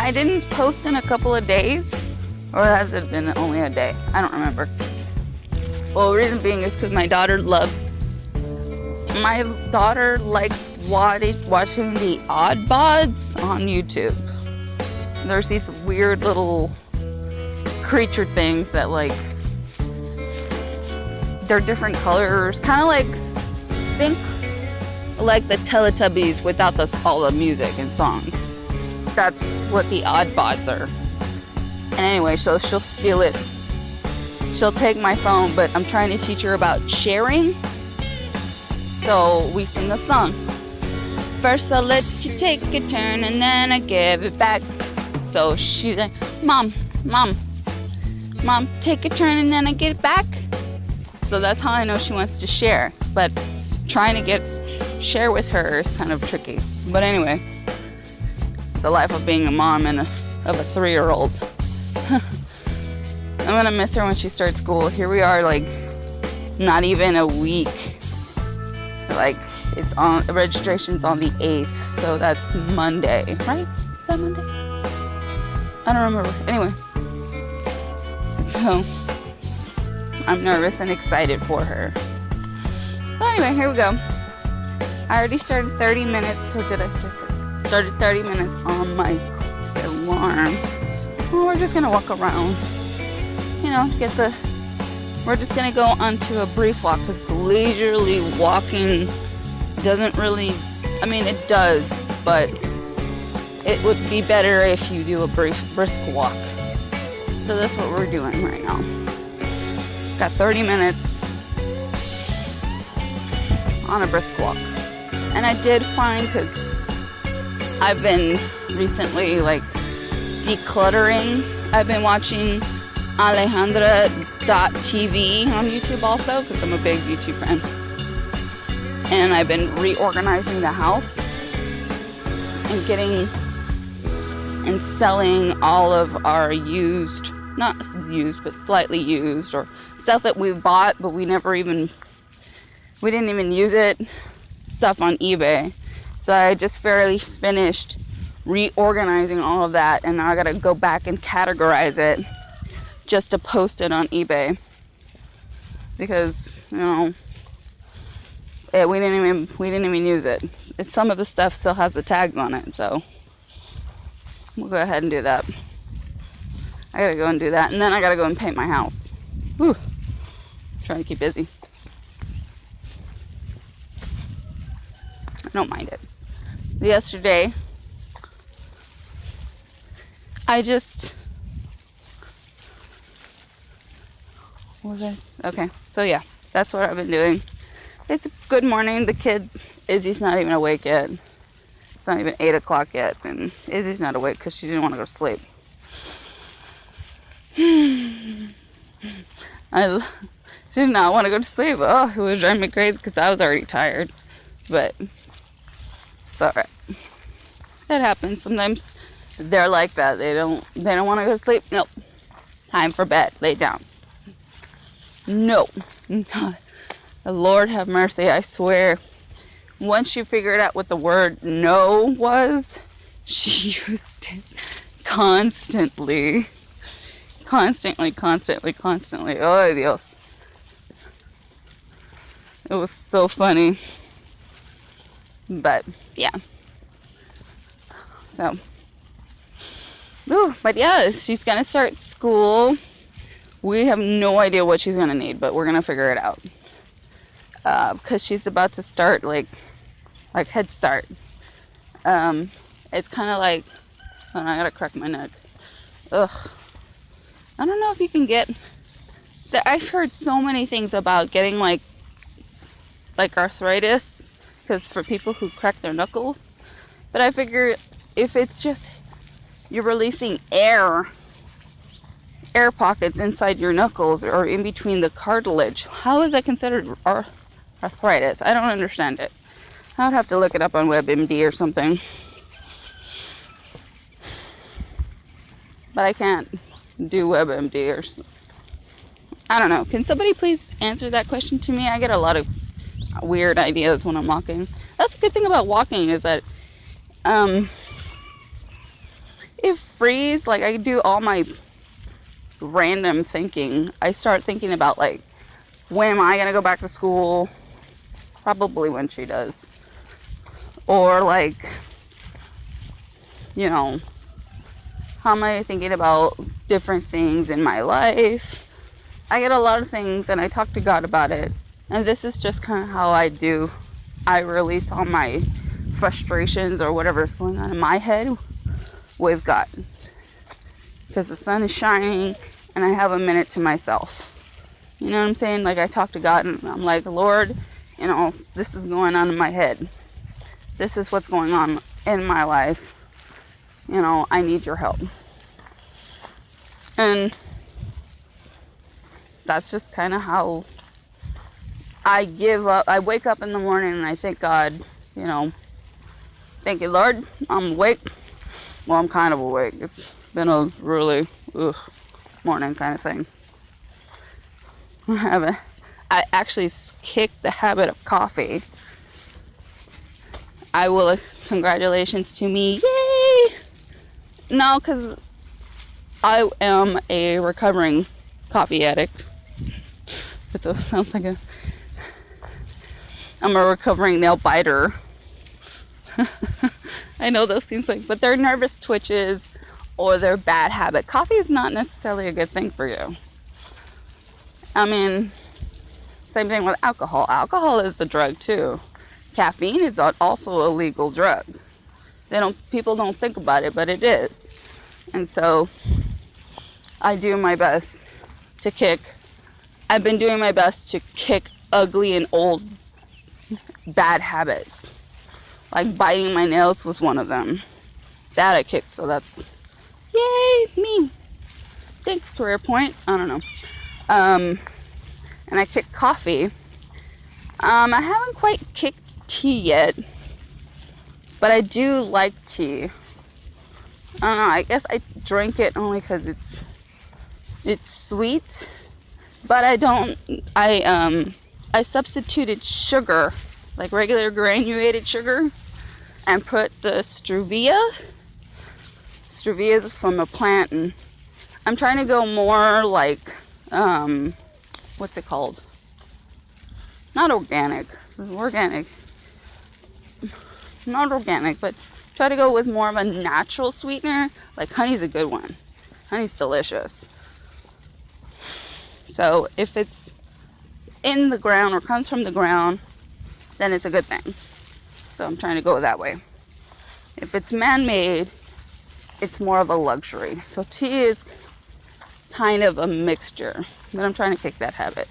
I didn't post in a couple of days, or has it been only a day? I don't remember. Well, the reason being is because my daughter likes watching the Oddbods on YouTube. There's these weird little creature things that like, they're different colors, kind of like, think like the Teletubbies without all the music and songs. That's what the Oddbods are. And anyway, so she'll steal it. She'll take my phone, but I'm trying to teach her about sharing. So we sing a song. First I'll let you take a turn and then I give it back. So she's like, Mom, take a turn and then I get it back. So that's how I know she wants to share. But trying to share with her is kind of tricky. But anyway, the life of being a mom and of a 3-year-old. I'm gonna miss her when she starts school. Here we are, like, not even a week. Like, registration's on the 8th, so that's Monday, right? Is that Monday? I don't remember. Anyway, so I'm nervous and excited for her. So anyway, here we go. I already started 30 minutes, or did I start? Started 30 minutes on my alarm. Well, we're just gonna walk around, we're just gonna go onto a brief walk, because leisurely walking doesn't really, it does, but it would be better if you do a brisk walk. So that's what we're doing right now. Got 30 minutes on a brisk walk. And I did find, because I've been recently like decluttering, I've been watching Alejandra.tv on YouTube also, because I'm a big YouTube fan. And I've been reorganizing the house and getting and selling all of our used, not used, but slightly used, or stuff that we bought but we didn't even use it, stuff on eBay. So I just barely finished reorganizing all of that, and now I gotta go back and categorize it just to post it on eBay, because we didn't even use it. Some of the stuff still has the tags on it, so we'll go ahead and do that. I gotta go and do that, and then I gotta go and paint my house. Whew. Trying to keep busy. I don't mind it. Yesterday, okay, so yeah, that's what I've been doing. It's a good morning. The kid, Izzy's not even awake yet. It's not even 8 o'clock yet, and Izzy's not awake because she didn't want to go to sleep. She did not want to go to sleep. Oh, it was driving me crazy because I was already tired. But it's alright. That happens. Sometimes they're like that. They don't want to go to sleep. Nope. Time for bed. Lay down. No. The Lord have mercy. I swear. Once she figured out what the word no was, she used it constantly. Constantly. Oh, Dios. It was so funny. But, yeah. So. Ooh, but yeah, she's going to start school. We have no idea what she's going to need, but we're going to figure it out. Because she's about to start, like Head Start. It's kind of like, hold on, I got to crack my neck. Ugh. I don't know if you can get, I've heard so many things about getting like arthritis, because for people who crack their knuckles. But I figure if it's just, you're releasing air pockets inside your knuckles or in between the cartilage, how is that considered arthritis? I don't understand it. I would have to look it up on WebMD or something. But I can't do WebMD or I don't know. Can somebody please answer that question to me? I get a lot of weird ideas when I'm walking. That's a good thing about walking, is that it frees, like, I do all my random thinking. I start thinking about, like, when am I going to go back to school? Probably when she does. Or, like, you know, how am I thinking about different things in my life? I get a lot of things, and I talk to God about it. And this is just kind of how I do. I release all my frustrations or whatever's going on in my head with God. Because the sun is shining, and I have a minute to myself. You know what I'm saying? Like, I talk to God, and I'm like, Lord, you know, this is going on in my head. This is what's going on in my life. You know, I need your help. And that's just kind of how I give up. I wake up in the morning and I thank God, you know, thank you, Lord, I'm awake. Well, I'm kind of awake. It's been a really morning kind of thing. I actually kicked the habit of coffee. Congratulations to me. Yay! No, because I am a recovering coffee addict. Sounds like I'm a recovering nail biter. I know those things, like, but they're nervous twitches or they're bad habit. Coffee is not necessarily a good thing for you. I mean, same thing with alcohol. Alcohol is a drug too. Caffeine is also a legal drug. People don't think about it, but it is. And so I do my best to kick. I've been doing my best to kick ugly and old bad habits. Like biting my nails was one of them. That I kicked, so that's yay, me. Thanks, Career Point. I don't know. And I kicked coffee. I haven't quite kicked tea yet, but I do like tea. I don't know, I guess I drink it only because it's sweet, but I substituted sugar, like regular granulated sugar, and put the stevia. Stevia is from a plant, and I'm trying to go more like, what's it called? Not organic. Not organic, but try to go with more of a natural sweetener. Like honey's a good one. Honey's delicious. So if it's in the ground or comes from the ground, then it's a good thing. So I'm trying to go that way. If it's man-made, it's more of a luxury. So tea is kind of a mixture, but I'm trying to kick that habit.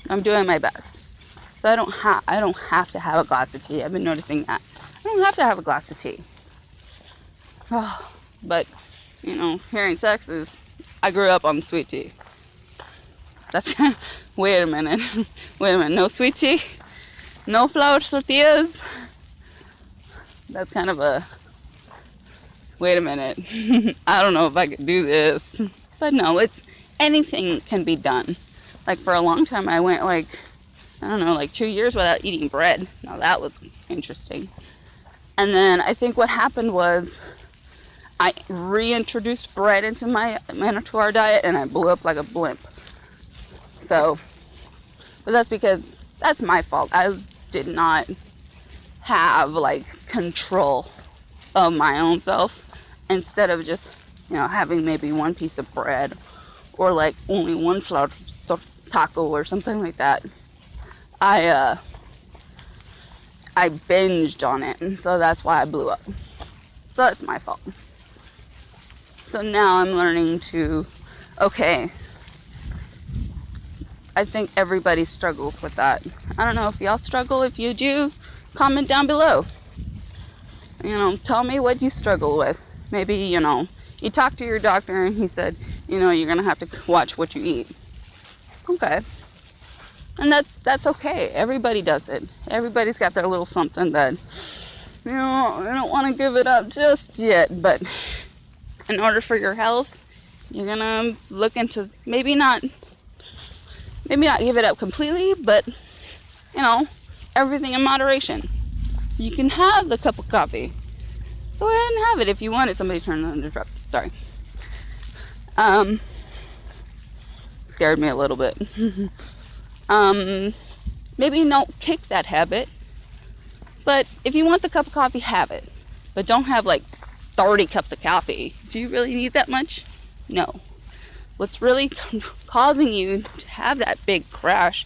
I'm doing my best. So I don't have to have a glass of tea. I've been noticing that. I don't have to have a glass of tea. Oh, but, you know, hearing sex is, I grew up on sweet tea. That's, wait a minute. No sweet tea? No flour tortillas? That's kind of a, wait a minute. I don't know if I could do this. But no, anything can be done. Like for a long time I went like 2 years without eating bread. Now that was interesting. And then I think what happened was I reintroduced bread into our diet, and I blew up like a blimp. So, but that's because that's my fault. I did not have like control of my own self. Instead of just, having maybe one piece of bread or like only one flour taco or something like that, I binged on it, and so that's why I blew up. So that's my fault. So now I'm learning to, okay, I think everybody struggles with that. I don't know if y'all struggle. If you do, comment down below. Tell me what you struggle with. Maybe, you talked to your doctor and he said, you're going to have to watch what you eat. Okay. And that's okay. Everybody does it. Everybody's got their little something that, I don't want to give it up just yet. But in order for your health, you're going to look into maybe not give it up completely, but, everything in moderation. You can have the cup of coffee, go ahead and have it if you want it. Somebody turned on the truck. Sorry. Scared me a little bit. Maybe don't kick that habit. But if you want the cup of coffee, have it. But don't have like 30 cups of coffee. Do you really need that much? No. What's really causing you to have that big crash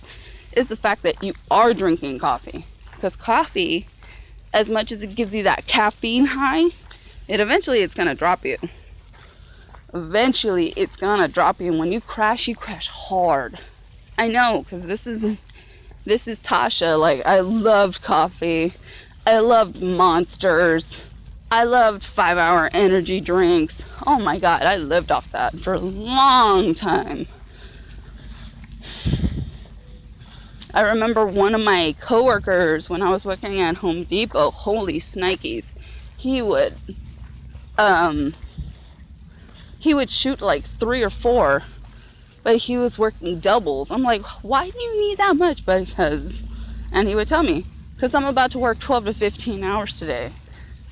is the fact that you are drinking coffee. Because coffee, as much as it gives you that caffeine high, it's going to drop you. Eventually, it's going to drop you. And when you crash hard. I know, because this is Tasha. Like, I loved coffee. I loved Monsters. I loved 5-hour energy drinks. Oh my God, I lived off that for a long time. I remember one of my coworkers when I was working at Home Depot, holy snikes, he would shoot like 3 or 4, but he was working doubles. I'm like, why do you need that much? And he would tell me, because I'm about to work 12 to 15 hours today.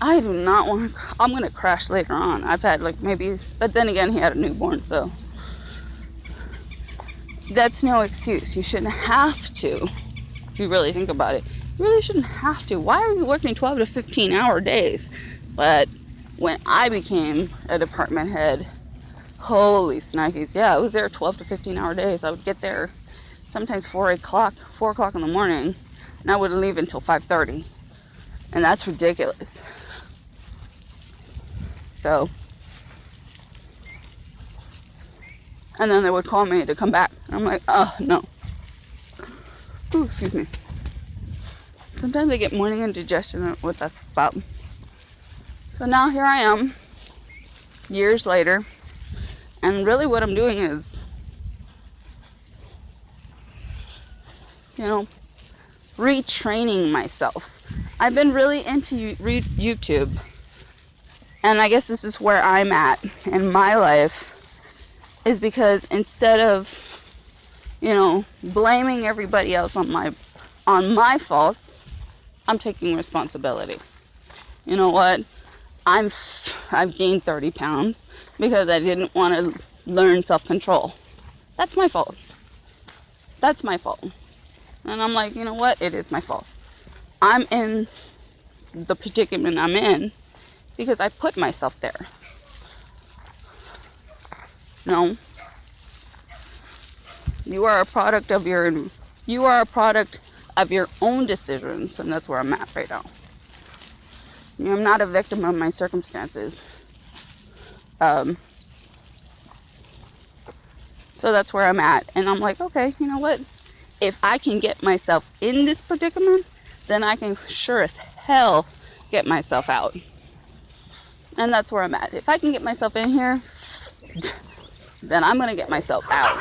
I do not want to, I'm going to crash later on. I've had but then again, he had a newborn, so that's no excuse. You shouldn't have to, if you really think about it. You really shouldn't have to. Why are you working 12 to 15 hour days? But when I became a department head, holy snikes, yeah, I was there 12 to 15 hour days. I would get there sometimes 4 o'clock in the morning, and I wouldn't leave until 5:30. And that's ridiculous. So, and then they would call me to come back. I'm like, oh, no. Ooh, excuse me. Sometimes I get morning indigestion, what that's about. So now here I am, years later, and really what I'm doing is, retraining myself. I've been really into YouTube. And I guess this is where I'm at in my life, is because instead of, blaming everybody else on my faults, I'm taking responsibility. You know what? I've gained 30 pounds because I didn't want to learn self-control. That's my fault. That's my fault. And I'm like, you know what? It is my fault. I'm in the predicament I'm in because I put myself there. No. You are a product of your own decisions, and that's where I'm at right now. I'm not a victim of my circumstances. So that's where I'm at. And I'm like, okay, you know what? If I can get myself in this predicament, then I can sure as hell get myself out. And that's where I'm at. If I can get myself in here, then I'm going to get myself out.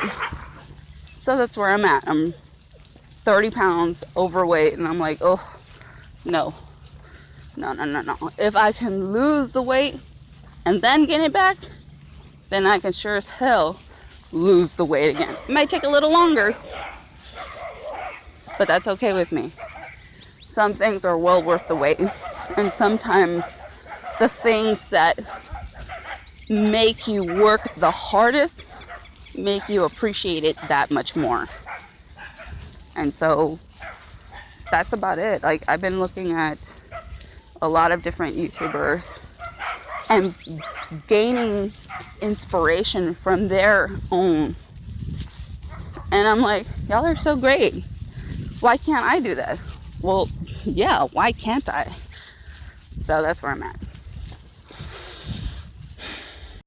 So that's where I'm at. I'm 30 pounds overweight, and I'm like, oh, no. If I can lose the weight and then get it back, then I can sure as hell lose the weight again. It might take a little longer, but that's okay with me. Some things are well worth the wait, and sometimes the things that make you work the hardest make you appreciate it that much more. And so that's about it. Like, I've been looking at a lot of different YouTubers and gaining inspiration from their own. And I'm like, y'all are so great. Why can't I do that? Well, yeah, why can't I? So that's where I'm at.